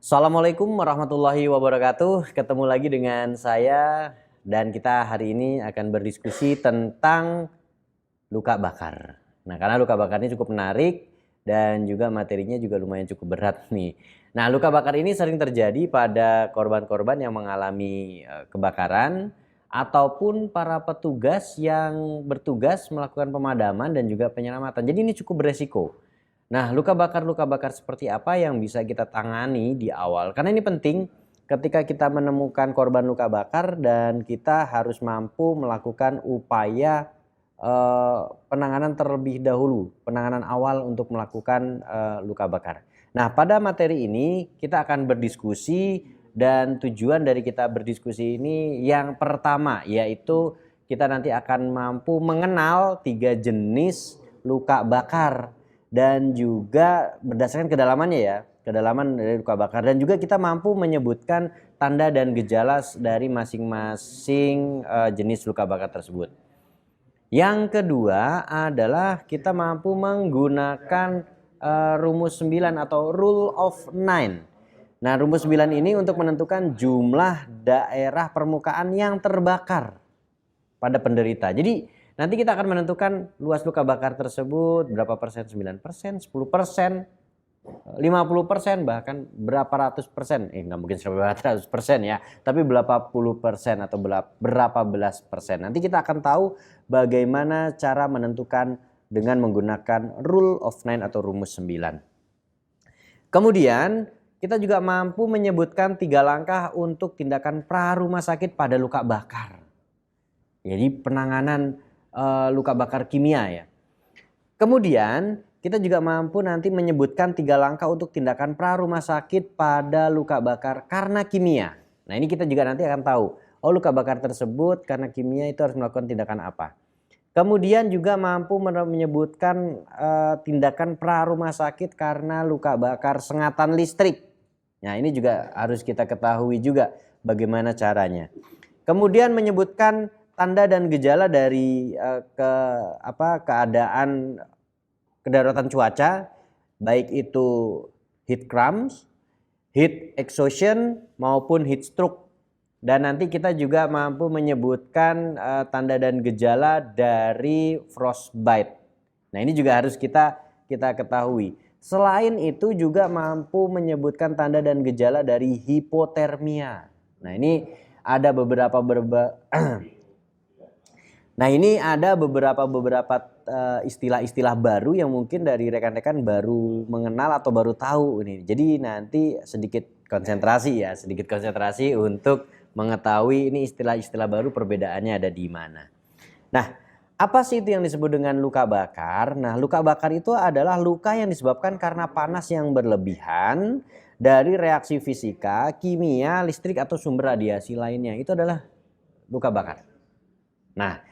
Assalamualaikum warahmatullahi wabarakatuh. Ketemu lagi dengan saya dan kita hari ini akan berdiskusi tentang luka bakar. Nah, karena luka bakar ini cukup menarik dan juga materinya juga lumayan cukup berat nih. Nah, luka bakar ini sering terjadi pada korban-korban yang mengalami kebakaran ataupun para petugas yang bertugas melakukan pemadaman dan juga penyelamatan. Jadi ini cukup beresiko. Nah, luka bakar seperti apa yang bisa kita tangani di awal? Karena ini penting ketika kita menemukan korban luka bakar dan kita harus mampu melakukan upaya penanganan terlebih dahulu, penanganan awal untuk melakukan luka bakar. Nah, pada materi ini kita akan berdiskusi dan tujuan dari kita berdiskusi ini yang pertama yaitu kita nanti akan mampu mengenal 3 jenis luka bakar dan juga berdasarkan kedalamannya ya, kedalaman dari luka bakar, dan juga kita mampu menyebutkan tanda dan gejala dari masing-masing jenis luka bakar tersebut. Yang kedua adalah kita mampu menggunakan rumus 9 atau rule of 9. Nah, rumus 9 ini untuk menentukan jumlah daerah permukaan yang terbakar pada penderita. Jadi nanti kita akan menentukan luas luka bakar tersebut berapa persen, 9%, 10%, 50%, bahkan berapa ratus persen. Nggak mungkin sampai ratus persen ya, tapi berapa puluh persen atau berapa belas persen. Nanti kita akan tahu bagaimana cara menentukan dengan menggunakan rule of 9 atau rumus 9. Kemudian kita juga mampu menyebutkan 3 langkah untuk tindakan pra rumah sakit pada luka bakar. Jadi penanganan luka bakar kimia ya. Kemudian kita juga mampu nanti menyebutkan 3 langkah untuk tindakan pra rumah sakit pada luka bakar karena kimia. Nah, ini kita juga nanti akan tahu, oh luka bakar tersebut karena kimia itu harus melakukan tindakan apa. Kemudian juga mampu menyebutkan tindakan pra rumah sakit karena luka bakar sengatan listrik. Nah, ini juga harus kita ketahui juga bagaimana caranya. Kemudian menyebutkan tanda dan gejala dari keadaan kedaruratan cuaca, baik itu heat cramps, heat exhaustion maupun heat stroke. Dan nanti kita juga mampu menyebutkan tanda dan gejala dari frostbite. Nah, ini juga harus kita ketahui. Selain itu juga mampu menyebutkan tanda dan gejala dari hipotermia. Nah, ini ada beberapa Nah, ini ada beberapa istilah-istilah baru yang mungkin dari rekan-rekan baru mengenal atau baru tahu ini. Jadi nanti sedikit konsentrasi untuk mengetahui ini istilah-istilah baru perbedaannya ada di mana. Nah, apa sih itu yang disebut dengan luka bakar? Nah, luka bakar itu adalah luka yang disebabkan karena panas yang berlebihan dari reaksi fisika, kimia, listrik atau sumber radiasi lainnya. Itu adalah luka bakar. Nah,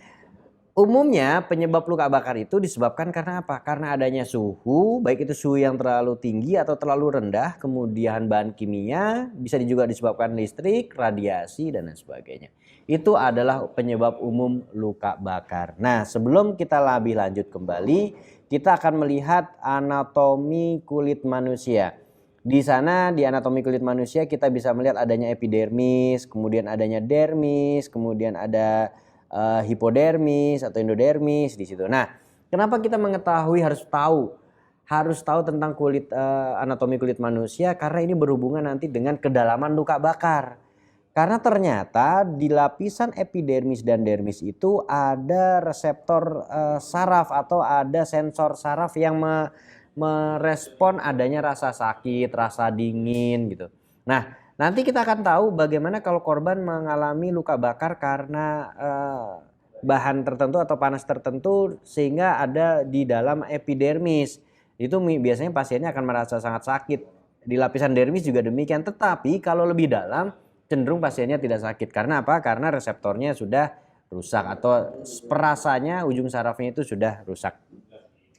umumnya penyebab luka bakar itu disebabkan karena apa? Karena adanya suhu, baik itu suhu yang terlalu tinggi atau terlalu rendah, kemudian bahan kimia, bisa juga disebabkan listrik, radiasi, dan lain sebagainya. Itu adalah penyebab umum luka bakar. Nah, sebelum kita lebih lanjut kembali, kita akan melihat anatomi kulit manusia. Di sana di anatomi kulit manusia kita bisa melihat adanya epidermis, kemudian adanya dermis, kemudian ada hipodermis atau endodermis di situ. Nah, kenapa kita mengetahui harus tahu tentang anatomi kulit manusia? Karena ini berhubungan nanti dengan kedalaman luka bakar. Karena ternyata di lapisan epidermis dan dermis itu ada reseptor saraf atau ada sensor saraf yang merespon adanya rasa sakit, rasa dingin gitu. Nah, nanti kita akan tahu bagaimana kalau korban mengalami luka bakar karena bahan tertentu atau panas tertentu sehingga ada di dalam epidermis. Itu biasanya pasiennya akan merasa sangat sakit. Di lapisan dermis juga demikian. Tetapi kalau lebih dalam cenderung pasiennya tidak sakit. Karena apa? Karena reseptornya sudah rusak atau perasanya ujung sarafnya itu sudah rusak.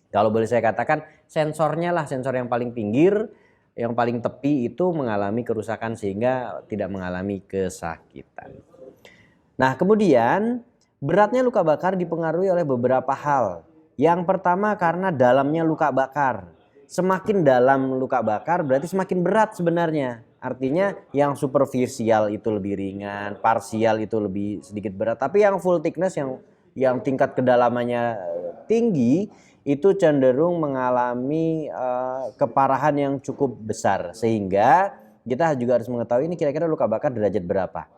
Kalau boleh saya katakan sensornya lah, sensor yang paling pinggir, yang paling tepi itu mengalami kerusakan sehingga tidak mengalami kesakitan. Nah, kemudian beratnya luka bakar dipengaruhi oleh beberapa hal. Yang pertama karena dalamnya luka bakar. Semakin dalam luka bakar berarti semakin berat sebenarnya. Artinya yang superficial itu lebih ringan, parsial itu lebih sedikit berat, tapi yang full thickness yang tingkat kedalamannya tinggi itu cenderung mengalami keparahan yang cukup besar, sehingga kita juga harus mengetahui ini kira-kira luka bakar derajat berapa.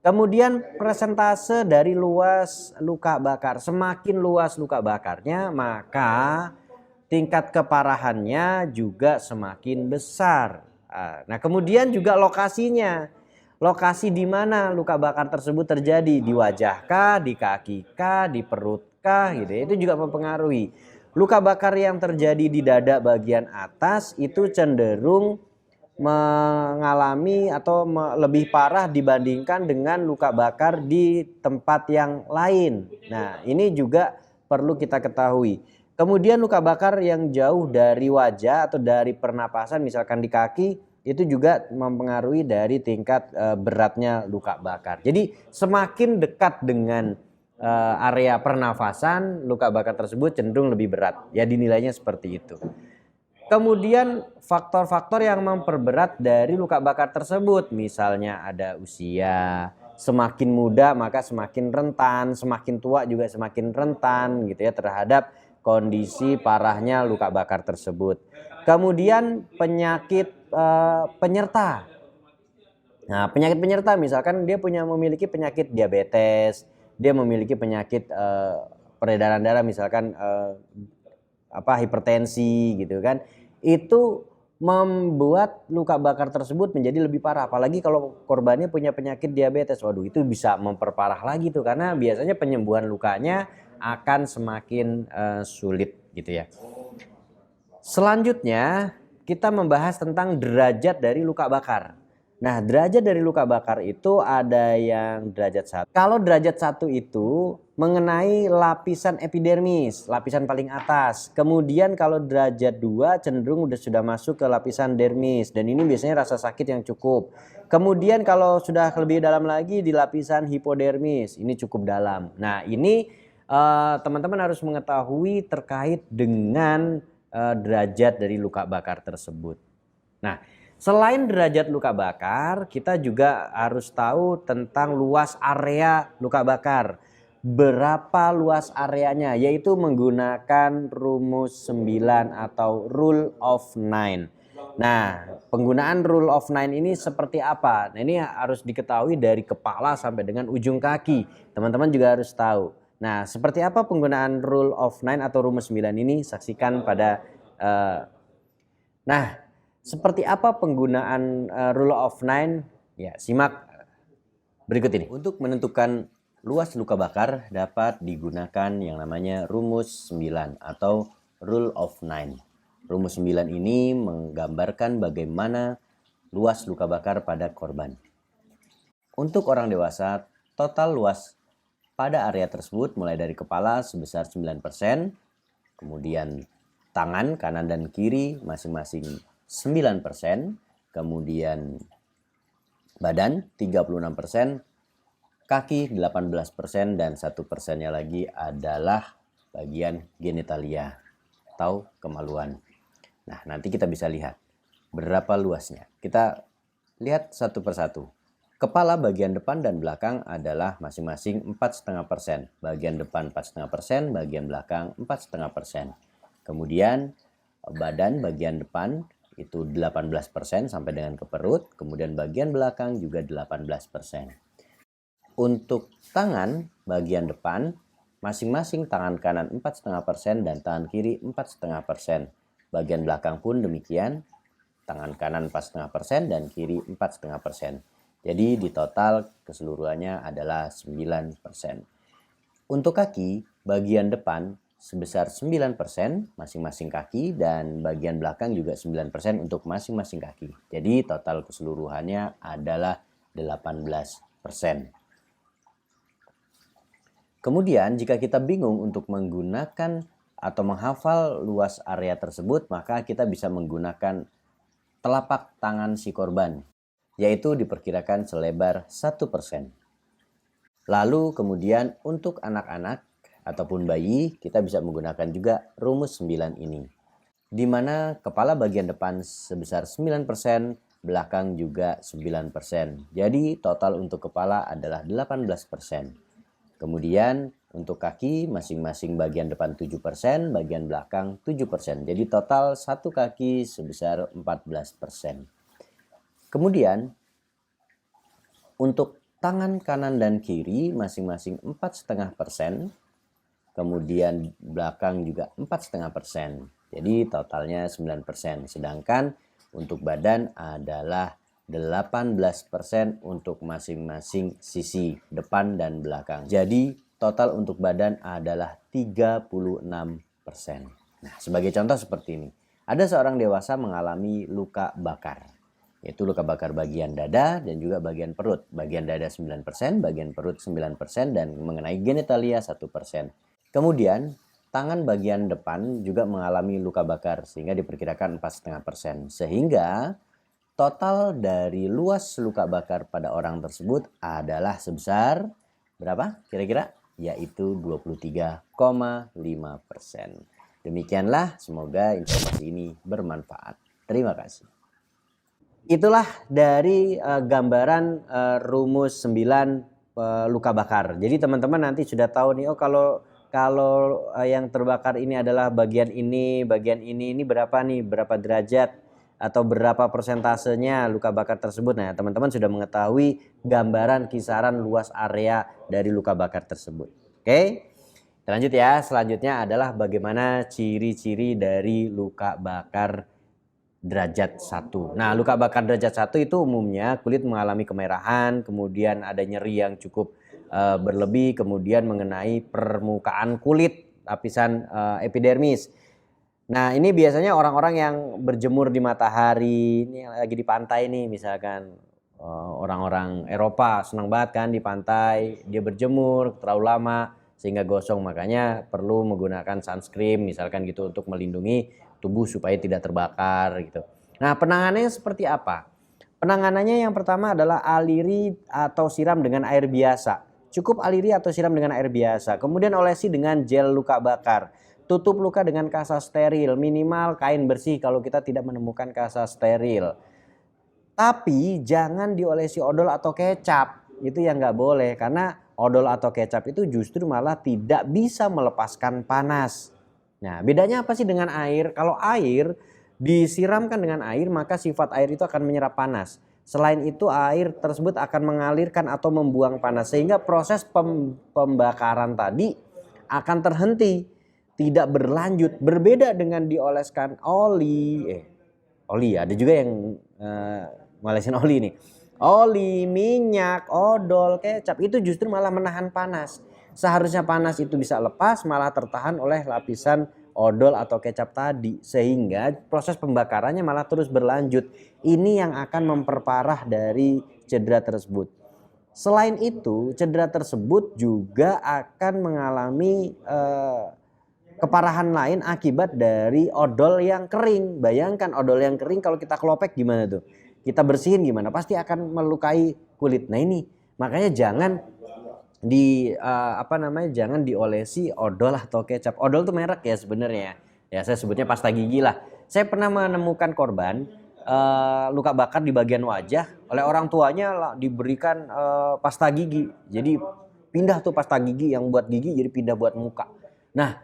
Kemudian persentase dari luas luka bakar, semakin luas luka bakarnya maka tingkat keparahannya juga semakin besar. Nah, kemudian juga lokasinya. Lokasi di mana luka bakar tersebut terjadi, di wajah kah, di kaki kah, di perut kah gitu ya. Itu juga mempengaruhi. Luka bakar yang terjadi di dada bagian atas itu cenderung mengalami atau lebih parah dibandingkan dengan luka bakar di tempat yang lain. Nah, ini juga perlu kita ketahui. Kemudian luka bakar yang jauh dari wajah atau dari pernapasan misalkan di kaki itu juga mempengaruhi dari tingkat beratnya luka bakar. Jadi semakin dekat dengan area pernafasan luka bakar tersebut cenderung lebih berat. Ya dinilainya seperti itu. Kemudian faktor-faktor yang memperberat dari luka bakar tersebut misalnya ada usia, semakin muda maka semakin rentan, semakin tua juga semakin rentan gitu ya terhadap kondisi parahnya luka bakar tersebut. Kemudian penyakit penyerta. Nah, penyakit penyerta misalkan dia memiliki penyakit diabetes, dia memiliki penyakit peredaran darah misalkan hipertensi gitu kan. Itu membuat luka bakar tersebut menjadi lebih parah, apalagi kalau korbannya punya penyakit diabetes. Waduh, itu bisa memperparah lagi tuh karena biasanya penyembuhan lukanya akan semakin sulit gitu ya. Selanjutnya kita membahas tentang derajat dari luka bakar. Nah, derajat dari luka bakar itu ada yang derajat 1. Kalau derajat 1 itu mengenai lapisan epidermis, lapisan paling atas. Kemudian kalau derajat 2 cenderung sudah masuk ke lapisan dermis dan ini biasanya rasa sakit yang cukup. Kemudian kalau sudah lebih dalam lagi di lapisan hipodermis, ini cukup dalam. Nah, ini teman-teman harus mengetahui terkait dengan derajat dari luka bakar tersebut. Nah, selain derajat luka bakar, kita juga harus tahu tentang luas area luka bakar. Berapa luas areanya, yaitu menggunakan rumus 9 atau rule of 9. Nah, penggunaan rule of 9 ini seperti apa? Nah, ini harus diketahui dari kepala sampai dengan ujung kaki. Teman-teman juga harus tahu. Nah, seperti apa penggunaan rule of 9 atau rumus 9 ini? Saksikan pada seperti apa penggunaan rule of 9? Ya, simak berikut ini. Untuk menentukan luas luka bakar dapat digunakan yang namanya rumus 9 atau rule of 9. Rumus 9 ini menggambarkan bagaimana luas luka bakar pada korban. Untuk orang dewasa, total luas pada area tersebut mulai dari kepala sebesar 9%, kemudian tangan kanan dan kiri masing-masing 9%, kemudian badan 36%, kaki 18% dan 1%-nya lagi adalah bagian genitalia atau kemaluan. Nah, nanti kita bisa lihat berapa luasnya. Kita lihat satu persatu. Kepala bagian depan dan belakang adalah masing-masing 4,5%. Bagian depan 4,5%, bagian belakang 4,5%. Kemudian badan bagian depan itu 18% sampai dengan ke perut, kemudian bagian belakang juga 18%. Untuk tangan bagian depan masing-masing tangan kanan 4,5% dan tangan kiri 4,5%. Bagian belakang pun demikian, tangan kanan 4,5% dan kiri 4,5%. Jadi di total keseluruhannya adalah 9%. Untuk kaki bagian depan sebesar 9% masing-masing kaki dan bagian belakang juga 9% untuk masing-masing kaki. Jadi total keseluruhannya adalah 18%. Kemudian jika kita bingung untuk menggunakan atau menghafal luas area tersebut, maka kita bisa menggunakan telapak tangan si korban, yaitu diperkirakan selebar 1%. Lalu kemudian untuk anak-anak ataupun bayi, kita bisa menggunakan juga rumus 9 ini, di mana kepala bagian depan sebesar 9%, belakang juga 9%. Jadi total untuk kepala adalah 18%. Kemudian untuk kaki masing-masing bagian depan 7%, bagian belakang 7%. Jadi total satu kaki sebesar 14%. Kemudian untuk tangan kanan dan kiri masing-masing 4,5%. Kemudian belakang juga 4,5%. Jadi totalnya 9%. Sedangkan untuk badan adalah 18% untuk masing-masing sisi depan dan belakang. Jadi total untuk badan adalah 36%. Nah, sebagai contoh seperti ini. Ada seorang dewasa mengalami luka bakar, yaitu luka bakar bagian dada dan juga bagian perut. Bagian dada 9%, bagian perut 9%, dan mengenai genitalia 1%. Kemudian tangan bagian depan juga mengalami luka bakar sehingga diperkirakan 4,5%. Sehingga total dari luas luka bakar pada orang tersebut adalah sebesar berapa kira-kira? Yaitu 23,5%. Demikianlah, semoga informasi ini bermanfaat. Terima kasih. Itulah dari gambaran rumus 9 luka bakar. Jadi teman-teman nanti sudah tahu nih, oh kalau yang terbakar ini adalah bagian ini berapa nih, berapa derajat atau berapa persentasenya luka bakar tersebut. Nah, teman-teman sudah mengetahui gambaran kisaran luas area dari luka bakar tersebut. Oke, lanjut ya. Selanjutnya adalah bagaimana ciri-ciri dari luka bakar derajat 1. Nah, luka bakar derajat 1 itu umumnya kulit mengalami kemerahan, kemudian ada nyeri yang cukup berlebih, kemudian mengenai permukaan kulit, lapisan epidermis. Nah, ini biasanya orang-orang yang berjemur di matahari, ini lagi di pantai nih misalkan, orang-orang Eropa senang banget kan di pantai, dia berjemur terlalu lama sehingga gosong, makanya perlu menggunakan sunscreen misalkan gitu untuk melindungi tubuh supaya tidak terbakar gitu. Nah, penanganannya seperti apa? Penanganannya yang pertama adalah aliri atau siram dengan air biasa. Cukup aliri atau siram dengan air biasa. Kemudian olesi dengan gel luka bakar. Tutup luka dengan kasa steril, minimal kain bersih kalau kita tidak menemukan kasa steril. Tapi jangan diolesi odol atau kecap. Itu yang nggak boleh, karena odol atau kecap itu justru malah tidak bisa melepaskan panas. Nah, bedanya apa sih dengan air? Kalau air disiramkan dengan air, maka sifat air itu akan menyerap panas. Selain itu, air tersebut akan mengalirkan atau membuang panas sehingga proses pembakaran tadi akan terhenti, tidak berlanjut. Berbeda dengan dioleskan oli, ada juga yang ngolesin oli nih. Oli, minyak, odol, kecap itu justru malah menahan panas. Seharusnya panas itu bisa lepas, malah tertahan oleh lapisan odol atau kecap tadi, sehingga proses pembakarannya malah terus berlanjut. Ini yang akan memperparah dari cedera tersebut. Selain itu, cedera tersebut juga akan mengalami keparahan lain akibat dari odol yang kering. Bayangkan odol yang kering kalau kita kelopek gimana tuh? Kita bersihin gimana? Pasti akan melukai kulit. Nah, ini makanya jangan jangan diolesi odol atau kecap. Odol itu merek ya sebenarnya. Ya, saya sebutnya pasta gigi lah. Saya pernah menemukan korban luka bakar di bagian wajah oleh orang tuanya diberikan pasta gigi. Jadi pindah tuh pasta gigi yang buat gigi jadi pindah buat muka. Nah,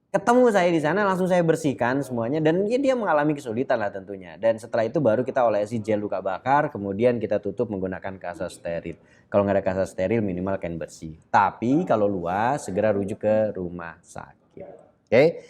ketemu saya di sana, langsung saya bersihkan semuanya, dan dia mengalami kesulitan lah tentunya. Dan setelah itu baru kita olesi gel luka bakar, kemudian kita tutup menggunakan kasa steril. Kalau nggak ada kasa steril, minimal kain bersih. Tapi kalau luas, segera rujuk ke rumah sakit. Oke.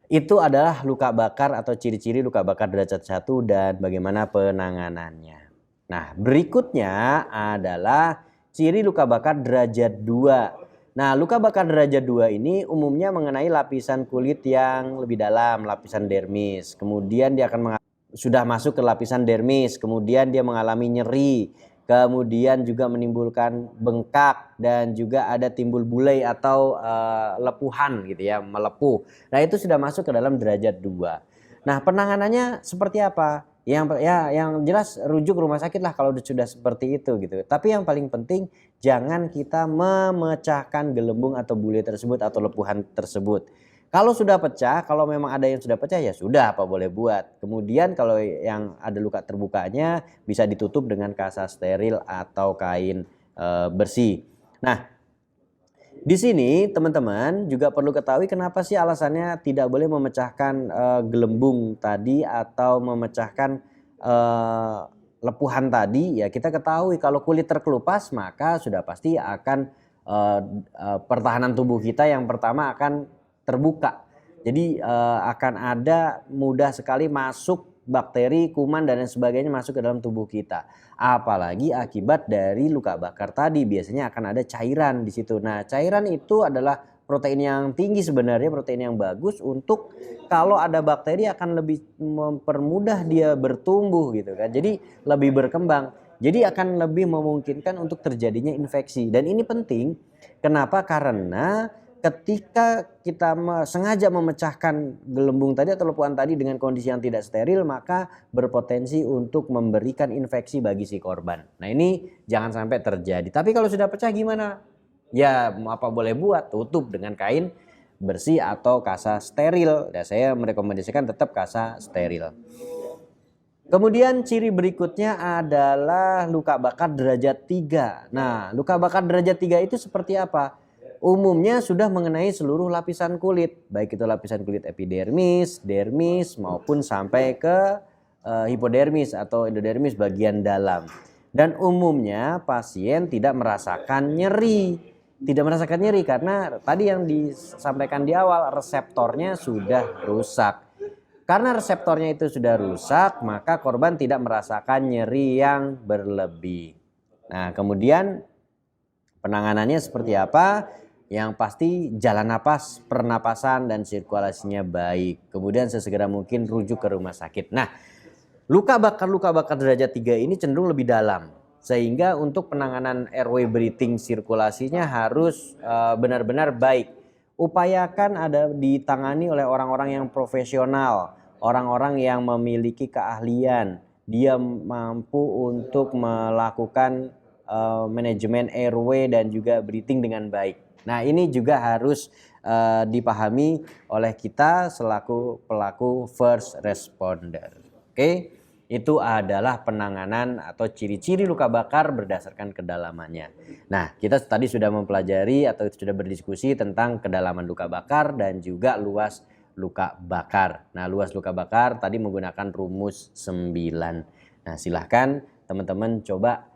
Itu adalah luka bakar atau ciri-ciri luka bakar derajat 1 dan bagaimana penanganannya. Nah, berikutnya adalah ciri luka bakar derajat 2. Nah, luka bakar derajat 2 ini umumnya mengenai lapisan kulit yang lebih dalam, lapisan dermis. Kemudian dia akan sudah masuk ke lapisan dermis, kemudian dia mengalami nyeri, kemudian juga menimbulkan bengkak, dan juga ada timbul bulai atau lepuhan gitu ya, melepuh. Nah, itu sudah masuk ke dalam derajat 2. Nah, penanganannya seperti apa? Yang jelas rujuk rumah sakit lah kalau sudah seperti itu gitu. Tapi yang paling penting jangan kita memecahkan gelembung atau bule tersebut atau lepuhan tersebut. Kalau sudah pecah, kalau memang ada yang sudah pecah ya sudah, apa boleh buat. Kemudian kalau yang ada luka terbukanya bisa ditutup dengan kasa steril atau kain bersih. Nah, di sini teman-teman juga perlu ketahui kenapa sih alasannya tidak boleh memecahkan gelembung tadi atau memecahkan lepuhan tadi. Ya kita ketahui kalau kulit terkelupas maka sudah pasti akan pertahanan tubuh kita yang pertama akan terbuka. Jadi akan ada mudah sekali masuk bakteri, kuman dan lain sebagainya masuk ke dalam tubuh kita. Apalagi akibat dari luka bakar tadi biasanya akan ada cairan di situ. Nah, cairan itu adalah protein yang tinggi sebenarnya, protein yang bagus untuk kalau ada bakteri akan lebih mempermudah dia bertumbuh gitu kan. Jadi lebih berkembang. Jadi akan lebih memungkinkan untuk terjadinya infeksi. Dan ini penting. Kenapa? Karena ketika kita sengaja memecahkan gelembung tadi atau lepuhan tadi dengan kondisi yang tidak steril, maka berpotensi untuk memberikan infeksi bagi si korban. Nah ini jangan sampai terjadi. Tapi kalau sudah pecah gimana? Ya apa boleh buat, tutup dengan kain bersih atau kasa steril. Ya, saya merekomendasikan tetap kasa steril. Kemudian ciri berikutnya adalah luka bakar derajat 3. Nah, luka bakar derajat 3 itu seperti apa? Umumnya sudah mengenai seluruh lapisan kulit, baik itu lapisan kulit epidermis, dermis maupun sampai ke hipodermis atau endodermis bagian dalam. Dan umumnya pasien tidak merasakan nyeri. Tidak merasakan nyeri karena tadi yang disampaikan di awal reseptornya sudah rusak. Karena reseptornya itu sudah rusak, maka korban tidak merasakan nyeri yang berlebih. Nah, kemudian penanganannya seperti apa? Yang pasti jalan napas, pernapasan dan sirkulasinya baik. Kemudian sesegera mungkin rujuk ke rumah sakit. Nah, luka bakar derajat 3 ini cenderung lebih dalam. Sehingga untuk penanganan airway breathing sirkulasinya harus benar-benar baik. Upayakan ada ditangani oleh orang-orang yang profesional, orang-orang yang memiliki keahlian. Dia mampu untuk melakukan manajemen airway dan juga breathing dengan baik. Nah ini juga harus dipahami oleh kita selaku pelaku first responder. Oke, itu adalah penanganan atau ciri-ciri luka bakar berdasarkan kedalamannya. Nah, kita tadi sudah mempelajari atau sudah berdiskusi tentang kedalaman luka bakar dan juga luas luka bakar. Nah, luas luka bakar tadi menggunakan rumus 9. Nah, silahkan teman-teman coba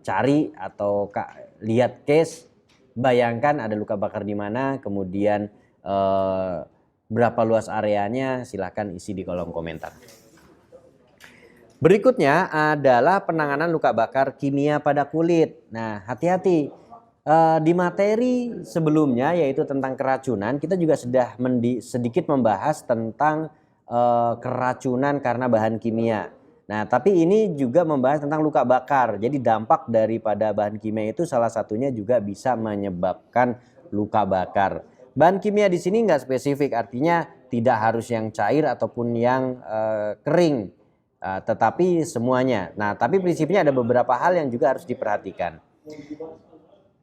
cari atau lihat case, bayangkan ada luka bakar di mana, kemudian berapa luas areanya, silahkan isi di kolom komentar. Berikutnya adalah penanganan luka bakar kimia pada kulit. Nah, hati-hati. Di materi sebelumnya yaitu tentang keracunan, kita juga sudah sedikit membahas tentang keracunan karena bahan kimia. Nah, tapi ini juga membahas tentang luka bakar. Jadi dampak daripada bahan kimia itu salah satunya juga bisa menyebabkan luka bakar. Bahan kimia di sini nggak spesifik, artinya tidak harus yang cair ataupun yang kering. Tetapi semuanya. Nah, tapi prinsipnya ada beberapa hal yang juga harus diperhatikan.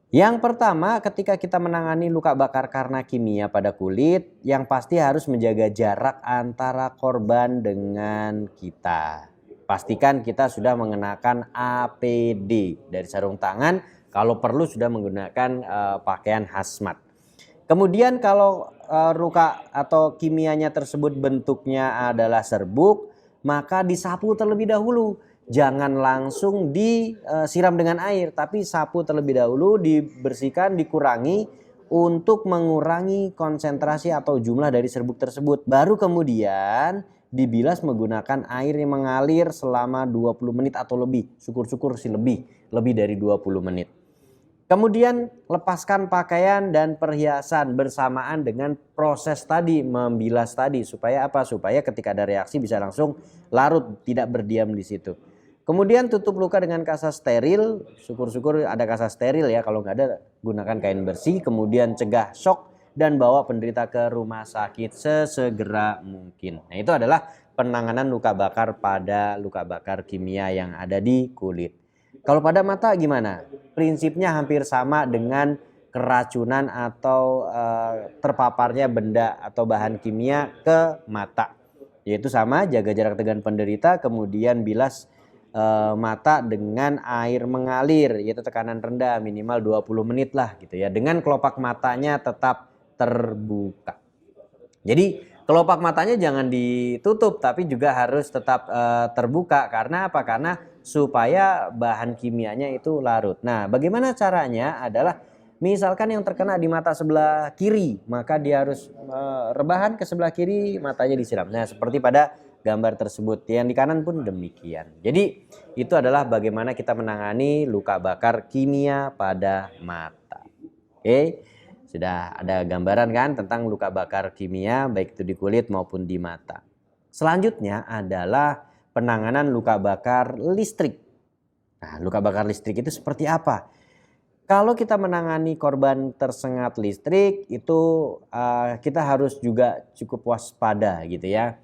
Yang pertama, ketika kita menangani luka bakar karena kimia pada kulit, yang pasti harus menjaga jarak antara korban dengan kita. Pastikan kita sudah mengenakan APD dari sarung tangan, kalau perlu sudah menggunakan pakaian hazmat. Kemudian kalau luka atau kimianya tersebut bentuknya adalah serbuk, maka disapu terlebih dahulu. Jangan langsung disiram dengan air, tapi sapu terlebih dahulu, dibersihkan, dikurangi untuk mengurangi konsentrasi atau jumlah dari serbuk tersebut. Baru kemudian dibilas menggunakan air yang mengalir selama 20 menit atau lebih. Syukur-syukur sih lebih dari 20 menit. Kemudian lepaskan pakaian dan perhiasan bersamaan dengan proses tadi, membilas tadi. Supaya apa? Supaya ketika ada reaksi bisa langsung larut, tidak berdiam di situ. Kemudian tutup luka dengan kasa steril. Syukur-syukur ada kasa steril ya. Kalau nggak ada, gunakan kain bersih. Kemudian cegah shock dan bawa penderita ke rumah sakit sesegera mungkin. Nah, itu adalah penanganan luka bakar pada luka bakar kimia yang ada di kulit. Kalau pada mata gimana? Prinsipnya hampir sama dengan keracunan atau terpaparnya benda atau bahan kimia ke mata. Yaitu sama, jaga jarak dengan penderita, kemudian bilas mata dengan air mengalir, yaitu tekanan rendah minimal 20 menit lah gitu ya, dengan kelopak matanya tetap terbuka. Jadi kelopak matanya jangan ditutup tapi juga harus tetap terbuka. Karena apa? Karena supaya bahan kimianya itu larut. Nah, bagaimana caranya adalah misalkan yang terkena di mata sebelah kiri, maka dia harus rebahan ke sebelah kiri, matanya disiram. Nah, seperti pada gambar tersebut. Yang di kanan pun demikian. Jadi itu adalah bagaimana kita menangani luka bakar kimia pada mata. Oke. Sudah ada gambaran kan tentang luka bakar kimia baik itu di kulit maupun di mata. Selanjutnya adalah penanganan luka bakar listrik. Nah, luka bakar listrik itu seperti apa? Kalau kita menangani korban tersengat listrik itu kita harus juga cukup waspada gitu ya.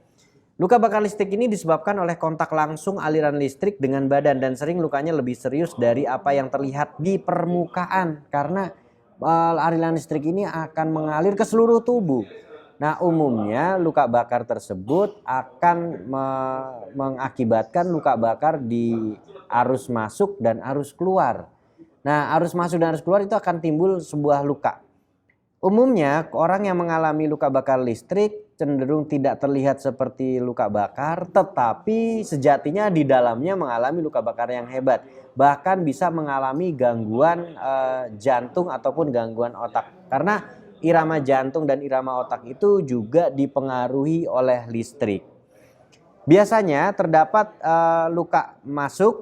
Luka bakar listrik ini disebabkan oleh kontak langsung aliran listrik dengan badan dan sering lukanya lebih serius dari apa yang terlihat di permukaan karena aliran listrik ini akan mengalir ke seluruh tubuh. Nah, umumnya luka bakar tersebut akan mengakibatkan luka bakar di arus masuk dan arus keluar. Nah, arus masuk dan arus keluar itu akan timbul sebuah luka. Umumnya orang yang mengalami luka bakar listrik cenderung tidak terlihat seperti luka bakar, tetapi sejatinya di dalamnya mengalami luka bakar yang hebat. Bahkan bisa mengalami gangguan jantung ataupun gangguan otak. Karena irama jantung dan irama otak itu juga dipengaruhi oleh listrik. Biasanya terdapat luka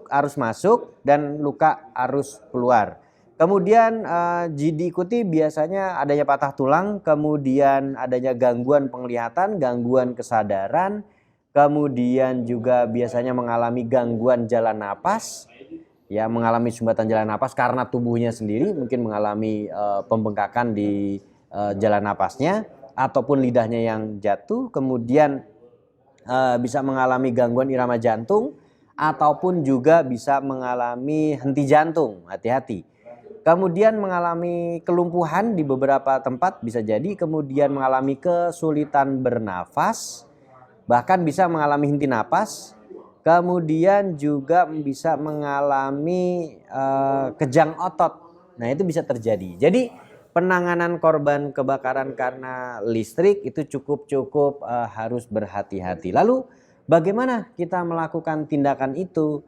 arus masuk dan luka arus keluar. Kemudian diikuti biasanya adanya patah tulang, kemudian adanya gangguan penglihatan, gangguan kesadaran, kemudian juga biasanya mengalami gangguan jalan napas, ya mengalami sumbatan jalan napas karena tubuhnya sendiri mungkin mengalami pembengkakan di jalan napasnya ataupun lidahnya yang jatuh, kemudian bisa mengalami gangguan irama jantung ataupun juga bisa mengalami henti jantung, hati-hati. Kemudian mengalami kelumpuhan di beberapa tempat bisa jadi, kemudian mengalami kesulitan bernafas, bahkan bisa mengalami henti napas, kemudian juga bisa mengalami kejang otot. Nah, itu bisa terjadi. Jadi penanganan korban kebakaran karena listrik itu cukup harus berhati-hati. Lalu bagaimana kita melakukan tindakan itu?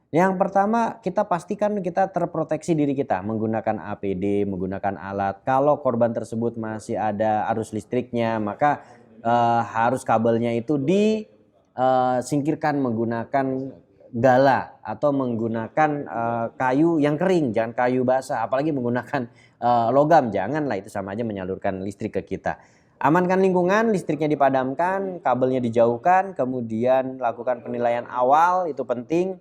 Yang pertama, kita pastikan kita terproteksi diri kita menggunakan APD, menggunakan alat. Kalau korban tersebut masih ada arus listriknya, maka harus kabelnya itu disingkirkan menggunakan gala atau menggunakan kayu yang kering, jangan kayu basah, apalagi menggunakan logam, janganlah, itu sama aja menyalurkan listrik ke kita. Amankan lingkungan, listriknya dipadamkan, kabelnya dijauhkan, kemudian lakukan penilaian awal, itu penting.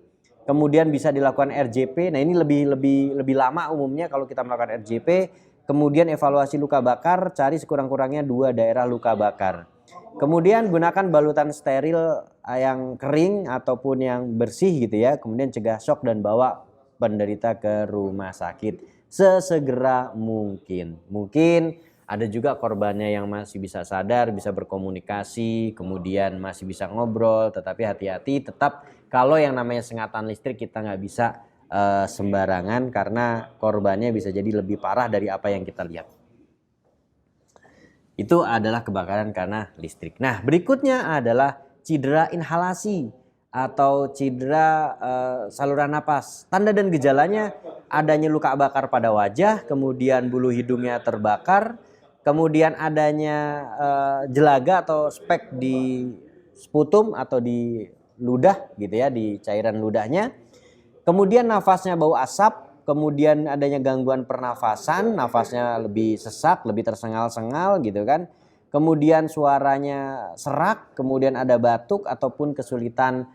Kemudian bisa dilakukan RJP. Nah, ini lebih lama umumnya kalau kita melakukan RJP. Kemudian evaluasi luka bakar, cari sekurang-kurangnya 2 daerah luka bakar. Kemudian gunakan balutan steril yang kering ataupun yang bersih gitu ya. Kemudian cegah shock dan bawa penderita ke rumah sakit sesegera mungkin. Mungkin ada juga korbannya yang masih bisa sadar, bisa berkomunikasi, kemudian masih bisa ngobrol. Tetapi hati-hati, tetap kalau yang namanya sengatan listrik kita nggak bisa sembarangan karena korbannya bisa jadi lebih parah dari apa yang kita lihat. Itu adalah kebakaran karena listrik. Nah, berikutnya adalah cedera inhalasi atau cedera saluran napas. Tanda dan gejalanya adanya luka bakar pada wajah, kemudian bulu hidungnya terbakar, kemudian adanya jelaga atau spek di sputum atau di ludah gitu ya, di cairan ludahnya. Kemudian nafasnya bau asap, kemudian adanya gangguan pernafasan, nafasnya lebih sesak, lebih tersengal-sengal gitu kan. Kemudian suaranya serak, kemudian ada batuk ataupun kesulitan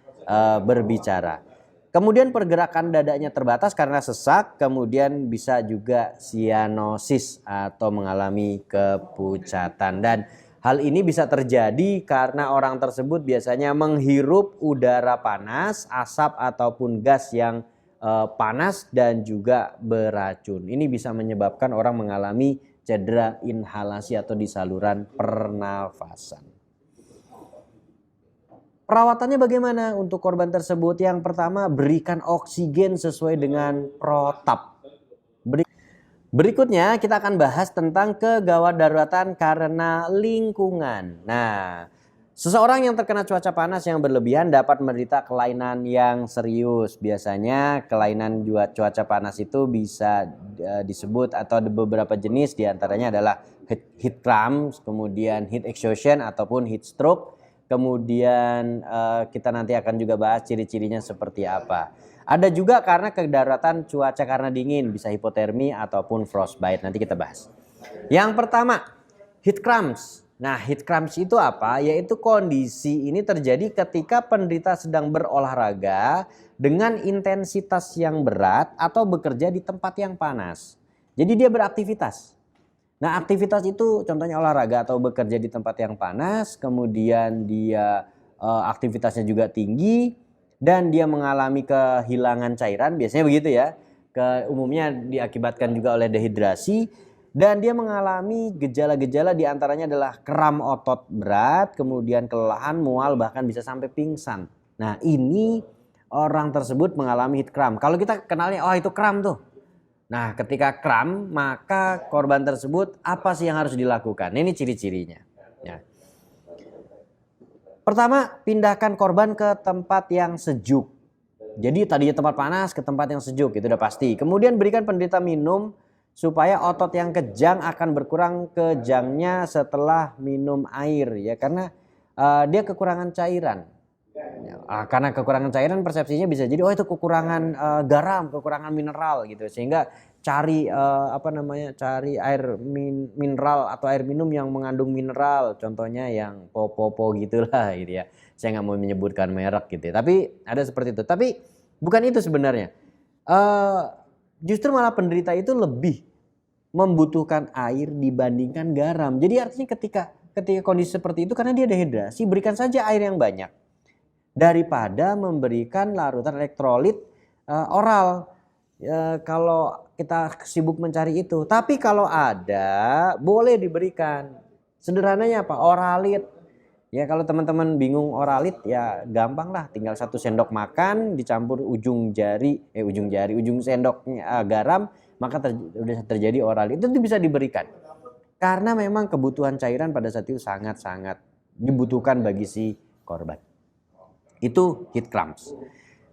berbicara. Kemudian pergerakan dadanya terbatas karena sesak, kemudian bisa juga sianosis atau mengalami kepucatan. Dan hal ini bisa terjadi karena orang tersebut biasanya menghirup udara panas, asap ataupun gas yang panas dan juga beracun. Ini bisa menyebabkan orang mengalami cedera inhalasi atau di saluran pernafasan. Perawatannya bagaimana untuk korban tersebut? Yang pertama, berikan oksigen sesuai dengan protap. Berikutnya kita akan bahas tentang kegawat daruratan karena lingkungan. Nah, seseorang yang terkena cuaca panas yang berlebihan dapat menderita kelainan yang serius. Biasanya kelainan cuaca panas itu bisa disebut atau ada beberapa jenis, diantaranya adalah heat cramp, kemudian heat exhaustion ataupun heat stroke. Kemudian kita nanti akan juga bahas ciri-cirinya seperti apa. Ada juga karena kedaruratan cuaca karena dingin, bisa hipotermi ataupun frostbite. Nanti kita bahas. Yang pertama, heat cramps. Nah, heat cramps itu apa? Yaitu kondisi ini terjadi ketika penderita sedang berolahraga dengan intensitas yang berat atau bekerja di tempat yang panas. Jadi dia beraktivitas. Nah, aktivitas itu contohnya olahraga atau bekerja di tempat yang panas, kemudian dia aktivitasnya juga tinggi dan dia mengalami kehilangan cairan, biasanya begitu ya. Umumnya diakibatkan juga oleh dehidrasi dan dia mengalami gejala-gejala diantaranya adalah kram otot berat, kemudian kelelahan, mual, bahkan bisa sampai pingsan. Nah, ini orang tersebut mengalami heat cramp. Kalau kita kenalnya, oh itu kram tuh. Nah, ketika kram, maka korban tersebut apa sih yang harus dilakukan? Ini ciri-cirinya. Ya. Pertama, pindahkan korban ke tempat yang sejuk. Jadi tadinya tempat panas ke tempat yang sejuk, itu udah pasti. Kemudian berikan penderita minum supaya otot yang kejang akan berkurang kejangnya setelah minum air ya, karena dia kekurangan cairan. Karena kekurangan cairan persepsinya bisa jadi oh itu kekurangan garam, kekurangan mineral gitu, sehingga cari cari air mineral atau air minum yang mengandung mineral, contohnya yang popo gitulah gitu ya. Saya nggak mau menyebutkan merek gitu ya, tapi ada seperti itu. Tapi bukan itu sebenarnya. Justru malah penderita itu lebih membutuhkan air dibandingkan garam. Jadi artinya ketika kondisi seperti itu karena dia dehidrasi, berikan saja air yang banyak daripada memberikan larutan elektrolit oral. Kalau kita sibuk mencari itu, tapi kalau ada boleh diberikan. Sederhananya apa? Oralit. Ya kalau teman-teman bingung oralit ya gampang lah, tinggal 1 sendok makan dicampur ujung sendoknya garam, maka sudah terjadi oralit. Itu bisa diberikan. Karena memang kebutuhan cairan pada saat itu sangat-sangat dibutuhkan bagi si korban. Itu heat cramps.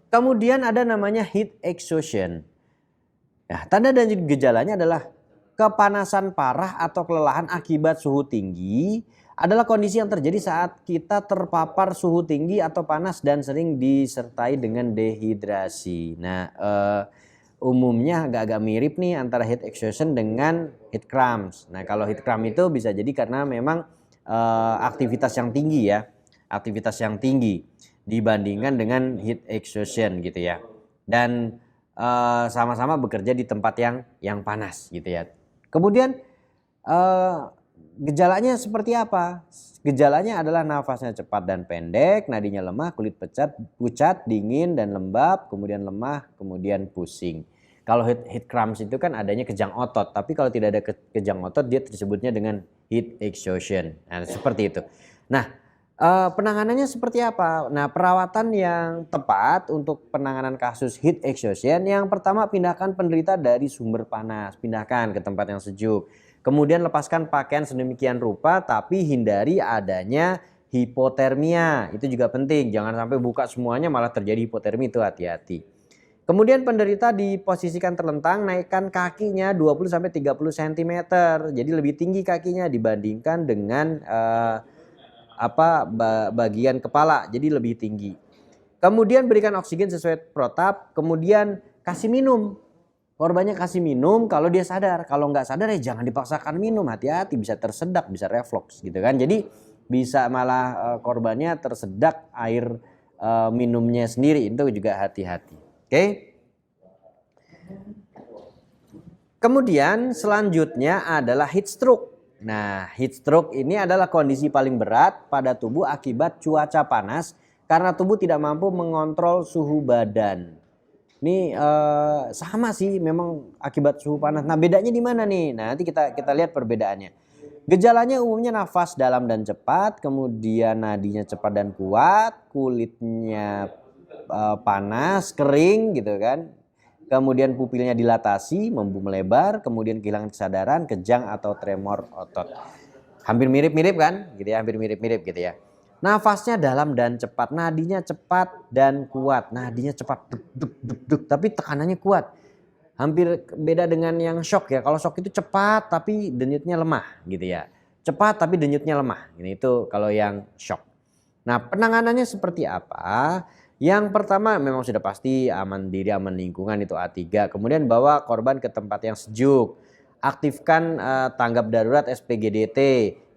Kemudian ada namanya heat exhaustion. Nah, tanda dan gejalanya adalah kepanasan parah atau kelelahan akibat suhu tinggi adalah kondisi yang terjadi saat kita terpapar suhu tinggi atau panas dan sering disertai dengan dehidrasi. Nah, umumnya agak-agak mirip nih antara heat exhaustion dengan heat cramps. Nah, kalau heat cramp itu bisa jadi karena memang aktivitas yang tinggi ya. Aktivitas yang tinggi dibandingkan dengan heat exhaustion gitu ya. Dan sama-sama bekerja di tempat yang panas gitu ya. Kemudian gejalanya seperti apa? Gejalanya adalah nafasnya cepat dan pendek, nadinya lemah, kulit pucat, dingin dan lembab, kemudian lemah, kemudian pusing. Kalau heat cramps itu kan adanya kejang otot, tapi kalau tidak ada kejang otot dia disebutnya dengan heat exhaustion. Nah, seperti itu. Nah, penanganannya seperti apa? Nah, perawatan yang tepat untuk penanganan kasus heat exhaustion, yang pertama pindahkan penderita dari sumber panas, pindahkan ke tempat yang sejuk. Kemudian lepaskan pakaian sedemikian rupa tapi hindari adanya hipotermia. Itu juga penting, jangan sampai buka semuanya malah terjadi hipotermia, itu hati-hati. Kemudian penderita diposisikan terlentang, naikkan kakinya 20-30 cm. Jadi lebih tinggi kakinya dibandingkan dengan bagian kepala, jadi lebih tinggi. Kemudian berikan oksigen sesuai protap, kemudian kasih minum. Korbannya kasih minum kalau dia sadar, kalau nggak sadar ya jangan dipaksakan minum, hati-hati bisa tersedak, bisa reflux gitu kan. Jadi bisa malah korbannya tersedak air minumnya sendiri, itu juga hati-hati. Oke. Kemudian selanjutnya adalah heat stroke. Nah, heat stroke ini adalah kondisi paling berat pada tubuh akibat cuaca panas karena tubuh tidak mampu mengontrol suhu badan. Ini sama sih memang akibat suhu panas. Nah bedanya di mana nih? Nah nanti kita lihat perbedaannya. Gejalanya umumnya nafas dalam dan cepat, kemudian nadinya cepat dan kuat, kulitnya panas, kering gitu kan. Kemudian pupilnya dilatasi, membu melebar, kemudian kehilangan kesadaran, kejang atau tremor otot. Hampir mirip-mirip kan? Gitu ya, hampir mirip-mirip gitu ya. Nafasnya dalam dan cepat, nadinya cepat dan kuat. Nadinya cepat, duk, duk, duk, duk, tapi tekanannya kuat. Hampir beda dengan yang shock ya. Kalau shock itu cepat tapi denyutnya lemah gitu ya. Cepat tapi denyutnya lemah. Ini itu kalau yang shock. Nah penanganannya seperti apa? Yang pertama memang sudah pasti aman diri, aman lingkungan, itu A3. Kemudian bawa korban ke tempat yang sejuk. Aktifkan tanggap darurat SPGDT.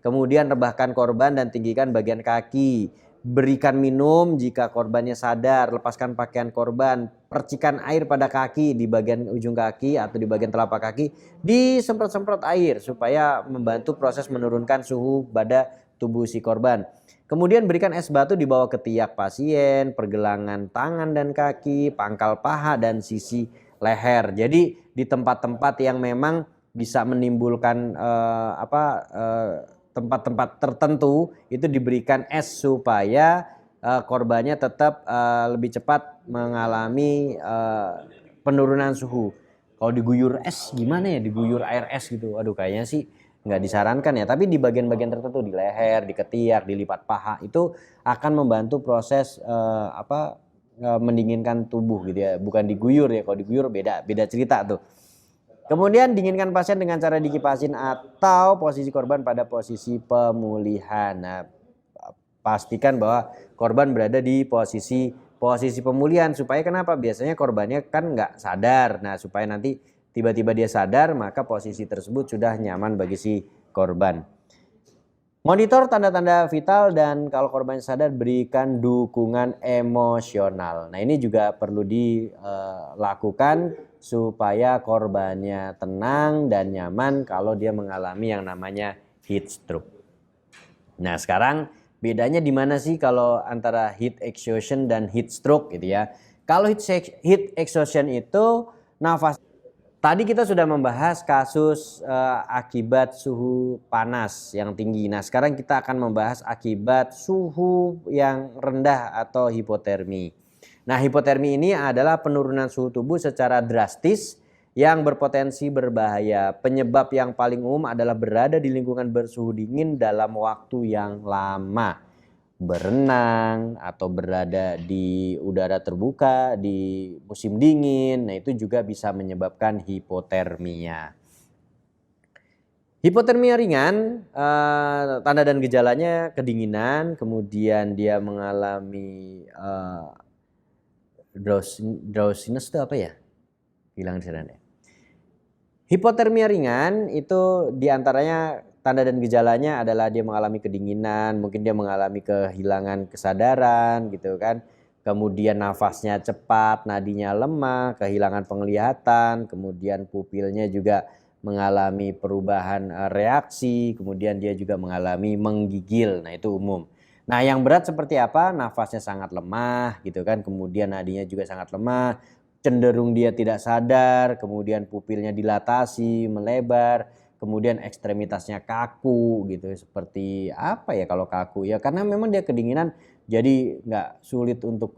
Kemudian rebahkan korban dan tinggikan bagian kaki. Berikan minum jika korbannya sadar. Lepaskan pakaian korban. Percikan air pada kaki, di bagian ujung kaki atau di bagian telapak kaki. Disemprot-semprot air supaya membantu proses menurunkan suhu pada tubuh si korban. Kemudian berikan es batu dibawa ke ketiak pasien, pergelangan tangan dan kaki, pangkal paha dan sisi leher. Jadi di tempat-tempat yang memang bisa menimbulkan tempat-tempat tertentu itu diberikan es supaya korbannya tetap lebih cepat mengalami penurunan suhu. Kalau diguyur es gimana ya, diguyur air es gitu. Aduh kayaknya sih nggak disarankan ya, tapi di bagian-bagian tertentu, di leher, di ketiak, di lipat paha itu akan membantu proses mendinginkan tubuh gitu ya, bukan diguyur ya. Kalau diguyur beda cerita tuh. Kemudian dinginkan pasien dengan cara dikipasin atau posisi korban pada posisi pemulihan. Nah, pastikan bahwa korban berada di posisi pemulihan supaya kenapa? Biasanya korbannya kan nggak sadar. Nah, supaya nanti tiba-tiba dia sadar, maka posisi tersebut sudah nyaman bagi si korban. Monitor tanda-tanda vital dan kalau korban sadar berikan dukungan emosional. Nah ini juga perlu dilakukan supaya korbannya tenang dan nyaman kalau dia mengalami yang namanya heat stroke. Nah sekarang bedanya di mana sih kalau antara heat exhaustion dan heat stroke gitu ya. Kalau heat exhaustion itu nafas. Tadi kita sudah membahas kasus akibat suhu panas yang tinggi. Nah sekarang kita akan membahas akibat suhu yang rendah atau hipotermi. Nah hipotermi ini adalah penurunan suhu tubuh secara drastis yang berpotensi berbahaya. Penyebab yang paling umum adalah berada di lingkungan bersuhu dingin dalam waktu yang lama. Berenang atau berada di udara terbuka di musim dingin, nah itu juga bisa menyebabkan hipotermia. Hipotermia ringan, tanda dan gejalanya kedinginan, kemudian dia mengalami drowsiness itu apa ya? Hilang kesadaran. Hipotermia ringan itu diantaranya tanda dan gejalanya adalah dia mengalami kedinginan, mungkin dia mengalami kehilangan kesadaran gitu kan. Kemudian nafasnya cepat, nadinya lemah, kehilangan penglihatan, kemudian pupilnya juga mengalami perubahan reaksi, kemudian dia juga mengalami menggigil. Nah, itu umum. Nah, yang berat seperti apa? Nafasnya sangat lemah gitu kan, kemudian nadinya juga sangat lemah, cenderung dia tidak sadar, kemudian pupilnya dilatasi, melebar, kemudian ekstremitasnya kaku gitu. Seperti apa ya kalau kaku? Ya karena memang dia kedinginan jadi nggak sulit untuk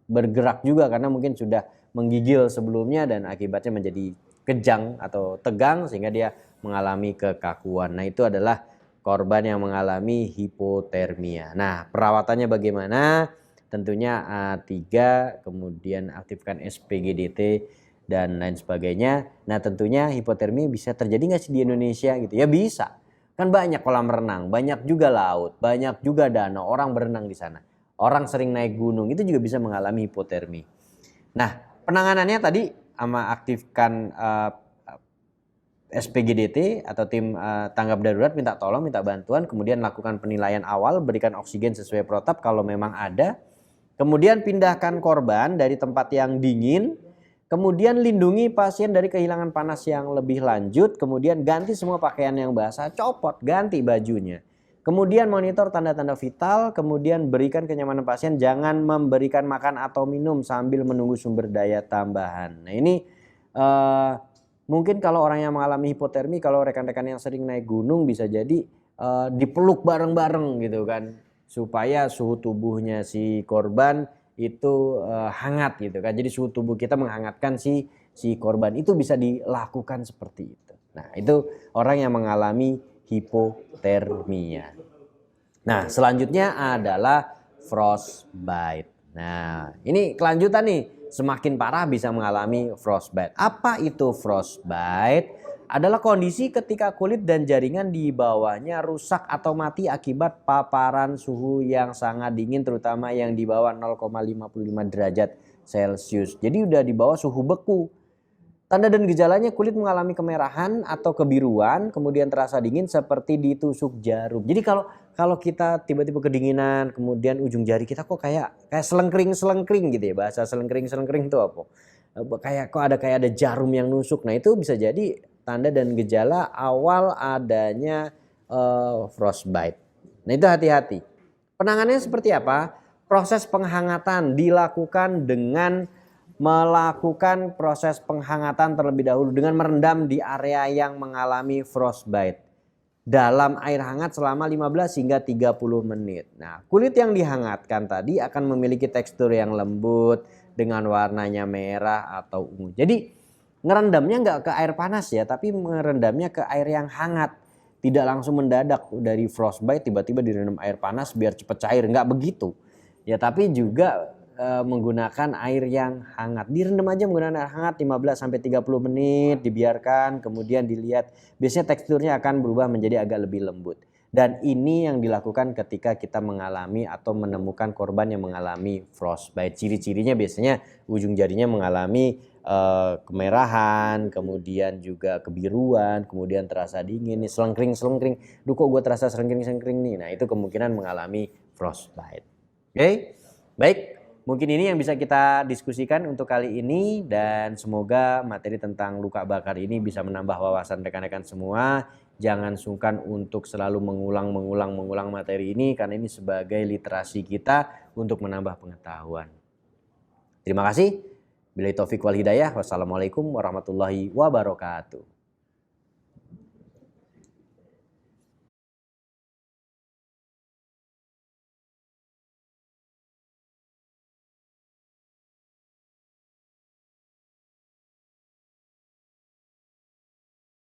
bergerak juga karena mungkin sudah menggigil sebelumnya dan akibatnya menjadi kejang atau tegang sehingga dia mengalami kekakuan. Nah itu adalah korban yang mengalami hipotermia. Nah perawatannya bagaimana? Tentunya A3, kemudian aktifkan SPGDT dan lain sebagainya. Nah tentunya hipotermia bisa terjadi nggak sih di Indonesia gitu? Ya bisa. Kan banyak kolam renang, banyak juga laut, banyak juga danau, orang berenang di sana. Orang sering naik gunung itu juga bisa mengalami hipotermi. Nah penanganannya tadi sama aktifkan SPGDT atau tim tanggap darurat, minta tolong, minta bantuan, kemudian lakukan penilaian awal, berikan oksigen sesuai protap kalau memang ada. Kemudian pindahkan korban dari tempat yang dingin. Kemudian lindungi pasien dari kehilangan panas yang lebih lanjut. Kemudian ganti semua pakaian yang basah, copot, ganti bajunya. Kemudian monitor tanda-tanda vital, kemudian berikan kenyamanan pasien, jangan memberikan makan atau minum sambil menunggu sumber daya tambahan. Nah ini mungkin kalau orang yang mengalami hipotermi, kalau rekan-rekan yang sering naik gunung bisa jadi dipeluk bareng-bareng gitu kan, supaya suhu tubuhnya si korban itu hangat gitu kan. Jadi suhu tubuh kita menghangatkan si korban, itu bisa dilakukan seperti itu. Nah itu orang yang mengalami hipotermia. Nah selanjutnya adalah frostbite. Nah ini kelanjutan nih, semakin parah bisa mengalami frostbite. Apa itu frostbite? Adalah kondisi ketika kulit dan jaringan di bawahnya rusak atau mati akibat paparan suhu yang sangat dingin, terutama yang di bawah 0,55 derajat Celcius. Jadi udah di bawah suhu beku. Tanda dan gejalanya kulit mengalami kemerahan atau kebiruan, kemudian terasa dingin seperti ditusuk jarum. Jadi kalau kita tiba-tiba kedinginan, kemudian ujung jari kita kok kayak selengkring gitu ya. Bahasa selengkring itu apa? Kayak ada jarum yang nusuk. Nah, itu bisa jadi tanda dan gejala awal adanya frostbite. Nah, itu hati-hati. Penanganannya seperti apa? Proses penghangatan dilakukan dengan melakukan proses penghangatan terlebih dahulu dengan merendam di area yang mengalami frostbite dalam air hangat selama 15 hingga 30 menit. Nah, kulit yang dihangatkan tadi akan memiliki tekstur yang lembut dengan warnanya merah atau ungu. Jadi ngerendamnya nggak ke air panas ya, tapi ngerendamnya ke air yang hangat. Tidak langsung mendadak dari frostbite tiba-tiba direndam air panas biar cepat cair, nggak begitu. Ya, tapi juga menggunakan air yang hangat. Direndam aja menggunakan air hangat 15 sampai 30 menit, dibiarkan, kemudian dilihat. Biasanya teksturnya akan berubah menjadi agak lebih lembut. Dan ini yang dilakukan ketika kita mengalami atau menemukan korban yang mengalami frostbite. Ciri-cirinya biasanya ujung jarinya mengalami kemerahan, kemudian juga kebiruan, kemudian terasa dingin, nih selengkring. Duh kok gue terasa selengkring nih. Nah, itu kemungkinan mengalami frostbite. Oke, baik. Mungkin ini yang bisa kita diskusikan untuk kali ini, dan semoga materi tentang luka bakar ini bisa menambah wawasan rekan-rekan semua. Jangan sungkan untuk selalu mengulang materi ini, karena ini sebagai literasi kita untuk menambah pengetahuan. Terima kasih. Billahi taufiq wal hidayah. Wassalamualaikum warahmatullahi wabarakatuh.